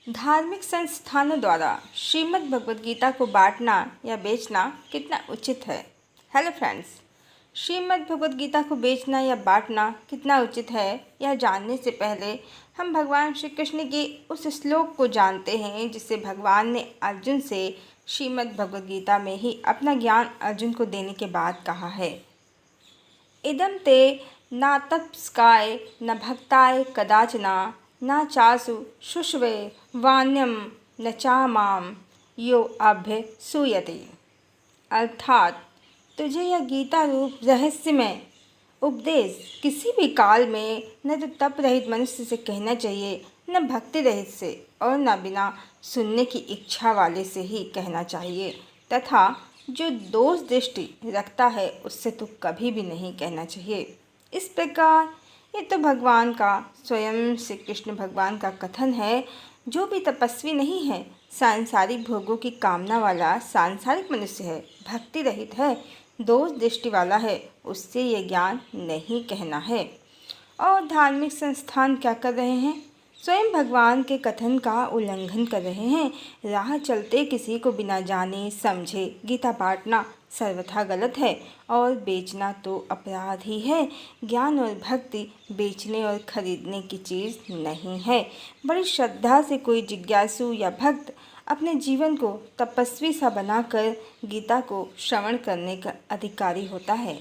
धार्मिक संस्थानों द्वारा श्रीमद् भगवद गीता को बांटना या बेचना कितना उचित है। हेलो फ्रेंड्स, श्रीमद् भगवद गीता को बेचना या बांटना कितना उचित है यह जानने से पहले हम भगवान श्री कृष्ण के उस श्लोक को जानते हैं जिसे भगवान ने अर्जुन से श्रीमद् भगवद गीता में ही अपना ज्ञान अर्जुन को देने के बाद कहा है। इदं ते न तपस्काय न भक्ताय कदाचना न चासु शुष्वे वान्यम न चामाम यो अभ्यसूयते। अर्थात तुझे यह गीता रूप रहस्यमय उपदेश किसी भी काल में न तो तप रहित मनुष्य से कहना चाहिए, न भक्ति रहित से और न बिना सुनने की इच्छा वाले से ही कहना चाहिए, तथा जो दोष दृष्टि रखता है उससे तो कभी भी नहीं कहना चाहिए। इस प्रकार ये तो भगवान का स्वयं श्री कृष्ण भगवान का कथन है। जो भी तपस्वी नहीं है, सांसारिक भोगों की कामना वाला सांसारिक मनुष्य है, भक्ति रहित है, दोष दृष्टि वाला है, उससे ये ज्ञान नहीं कहना है। और धार्मिक संस्थान क्या कर रहे हैं? स्वयं भगवान के कथन का उल्लंघन कर रहे हैं। राह चलते किसी को बिना जाने समझे गीता बांटना सर्वथा गलत है और बेचना तो अपराध ही है। ज्ञान और भक्ति बेचने और खरीदने की चीज़ नहीं है। बड़ी श्रद्धा से कोई जिज्ञासु या भक्त अपने जीवन को तपस्वी सा बनाकर गीता को श्रवण करने का अधिकारी होता है।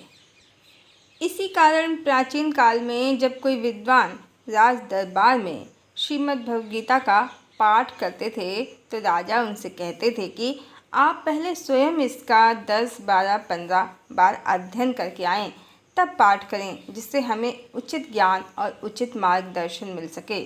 इसी कारण प्राचीन काल में जब कोई विद्वान राज दरबार में श्रीमद् भगवद गीता का पाठ करते थे तो राजा उनसे कहते थे कि आप पहले स्वयं इसका 10, 12, 15 बार अध्ययन करके आएं, तब पाठ करें, जिससे हमें उचित ज्ञान और उचित मार्गदर्शन मिल सके।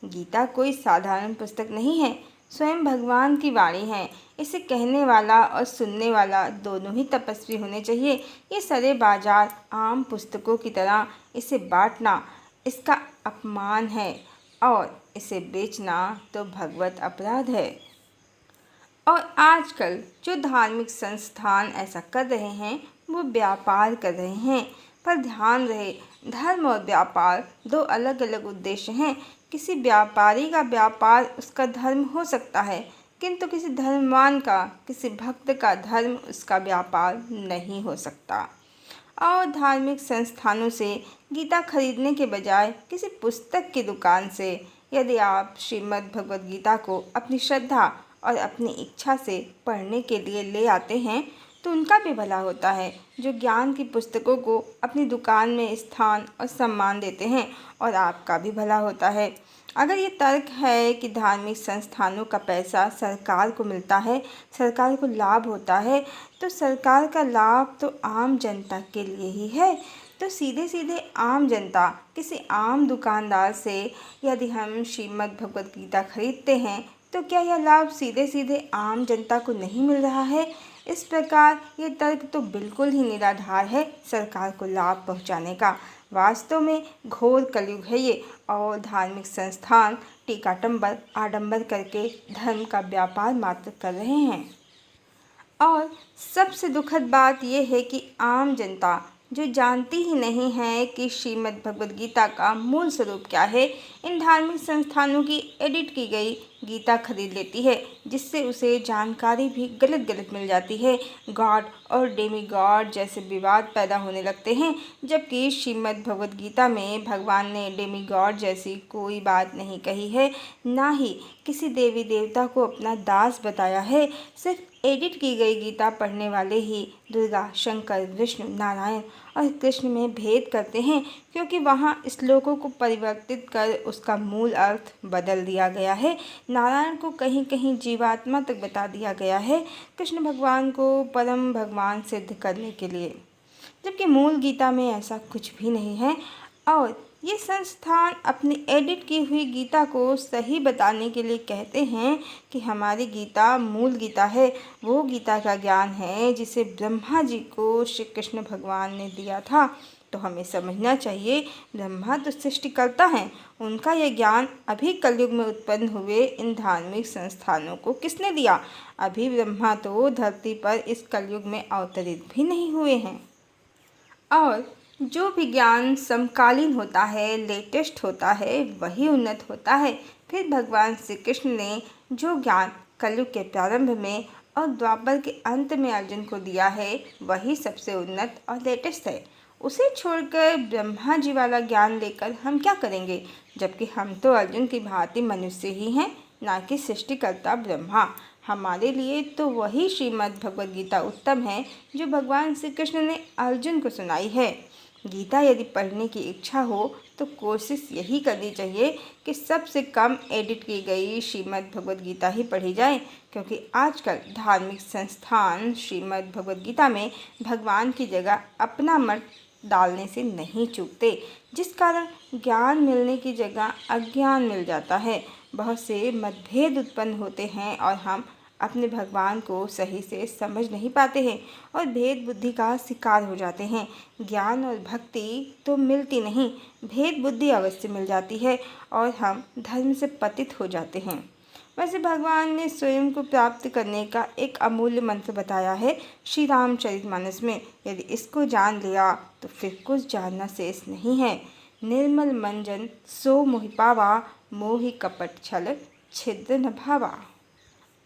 गीता कोई साधारण पुस्तक नहीं है, स्वयं भगवान की वाणी है। इसे कहने वाला और सुनने वाला दोनों ही तपस्वी होने चाहिए। ये सरे बाजार आम पुस्तकों की तरह इसे बांटना इसका अपमान है और इसे बेचना तो भगवत अपराध है। और आजकल जो धार्मिक संस्थान ऐसा कर रहे हैं वो व्यापार कर रहे हैं। पर ध्यान रहे, धर्म और व्यापार दो अलग अलग उद्देश्य हैं। किसी व्यापारी का व्यापार उसका धर्म हो सकता है, किंतु किसी धर्मवान का, किसी भक्त का धर्म उसका व्यापार नहीं हो सकता। और धार्मिक संस्थानों से गीता खरीदने के बजाय किसी पुस्तक की दुकान से यदि आप श्रीमद् भगवद गीता को अपनी श्रद्धा और अपनी इच्छा से पढ़ने के लिए ले आते हैं तो उनका भी भला होता है, जो ज्ञान की पुस्तकों को अपनी दुकान में स्थान और सम्मान देते हैं, और आपका भी भला होता है। अगर ये तर्क है कि धार्मिक संस्थानों का पैसा सरकार को मिलता है, सरकार को लाभ होता है, तो सरकार का लाभ तो आम जनता के लिए ही है। तो सीधे सीधे आम जनता किसी आम दुकानदार से यदि हम श्रीमद् भगवद गीता खरीदते हैं तो क्या यह लाभ सीधे सीधे आम जनता को नहीं मिल रहा है? इस प्रकार ये तर्क तो बिल्कुल ही निराधार है सरकार को लाभ पहुंचाने का। वास्तव में घोर कलयुग है ये, और धार्मिक संस्थान टीकाटंबर आडंबर करके धर्म का व्यापार मात्र कर रहे हैं। और सबसे दुखद बात यह है कि आम जनता जो जानती ही नहीं है कि श्रीमद् भगवद गीता का मूल स्वरूप क्या है, इन धार्मिक संस्थानों की एडिट की गई गीता खरीद लेती है, जिससे उसे जानकारी भी गलत गलत मिल जाती है। गॉड और डेमी गॉड जैसे विवाद पैदा होने लगते हैं, जबकि श्रीमद् भगवद गीता में भगवान ने डेमी गॉड जैसी कोई बात नहीं कही है, ना ही किसी देवी देवता को अपना दास बताया है। सिर्फ एडिट की गई गीता पढ़ने वाले ही दुर्गा, शंकर, विष्णु, नारायण और कृष्ण में भेद करते हैं, क्योंकि वहाँ श्लोकों को परिवर्तित कर उसका मूल अर्थ बदल दिया गया है। नारायण को कहीं कहीं जीवात्मा तक बता दिया गया है, कृष्ण भगवान को परम भगवान सिद्ध करने के लिए, जबकि मूल गीता में ऐसा कुछ भी नहीं है। और ये संस्थान अपनी एडिट की हुई गीता को सही बताने के लिए कहते हैं कि हमारी गीता मूल गीता है, वो गीता का ज्ञान है जिसे ब्रह्मा जी को श्री कृष्ण भगवान ने दिया था। तो हमें समझना चाहिए, ब्रह्मा तो सृष्टिकर्ता हैं, उनका यह ज्ञान अभी कलयुग में उत्पन्न हुए इन धार्मिक संस्थानों को किसने दिया? अभी ब्रह्मा तो धरती पर इस कलयुग में अवतरित भी नहीं हुए हैं। और जो भी ज्ञान समकालीन होता है, लेटेस्ट होता है, वही उन्नत होता है। फिर भगवान श्री कृष्ण ने जो ज्ञान कलयुग के प्रारंभ में और द्वापर के अंत में अर्जुन को दिया है वही सबसे उन्नत और लेटेस्ट है। उसे छोड़कर ब्रह्मा जी वाला ज्ञान लेकर हम क्या करेंगे, जबकि हम तो अर्जुन की भांति मनुष्य ही हैं, ना कि सृष्टिकर्ता ब्रह्मा। हमारे लिए तो वही श्रीमद् भगवद गीता उत्तम है जो भगवान श्री कृष्ण ने अर्जुन को सुनाई है। गीता यदि पढ़ने की इच्छा हो तो कोशिश यही करनी चाहिए कि सबसे कम एडिट की गई श्रीमद् भगवद गीता ही पढ़ी जाए, क्योंकि आजकल धार्मिक संस्थान श्रीमद् भगवद गीता में भगवान की जगह अपना मत डालने से नहीं चूकते, जिस कारण ज्ञान मिलने की जगह अज्ञान मिल जाता है। बहुत से मतभेद उत्पन्न होते हैं और हम अपने भगवान को सही से समझ नहीं पाते हैं और भेद बुद्धि का शिकार हो जाते हैं। ज्ञान और भक्ति तो मिलती नहीं, भेद बुद्धि अवश्य मिल जाती है और हम धर्म से पतित हो जाते हैं। वैसे भगवान ने स्वयं को प्राप्त करने का एक अमूल्य मंत्र बताया है श्री रामचरितमानस में। यदि इसको जान लिया तो फिर कुछ जानना शेष नहीं है। निर्मल मंजन सो मोहि पावा, मोहि कपट छल छिद्र न भावा।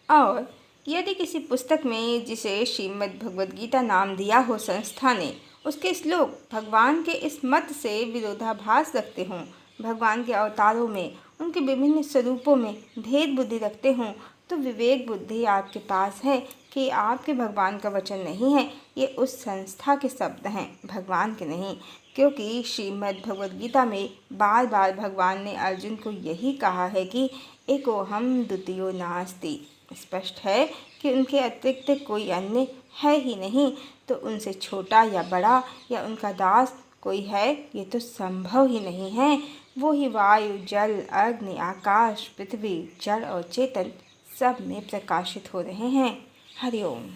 और यदि किसी पुस्तक में जिसे श्रीमद् भगवद गीता नाम दिया हो संस्था ने, उसके श्लोक भगवान के इस मत से विरोधाभास रखते हों, भगवान के अवतारों में उनके विभिन्न स्वरूपों में भेद बुद्धि रखते हों, तो विवेक बुद्धि आपके पास है कि आपके भगवान का वचन नहीं है, ये उस संस्था के शब्द हैं, भगवान के नहीं। क्योंकि श्रीमद् भगवद गीता में बार बार भगवान ने अर्जुन को यही कहा है कि एकोहम द्वितीयो नास्ति। स्पष्ट है कि उनके अतिरिक्त कोई अन्य है ही नहीं, तो उनसे छोटा या बड़ा या उनका दास कोई है, ये तो संभव ही नहीं है। वो ही वायु जल अग्नि आकाश पृथ्वी जड़ और चेतन सब में प्रकाशित हो रहे हैं। हरि ओम।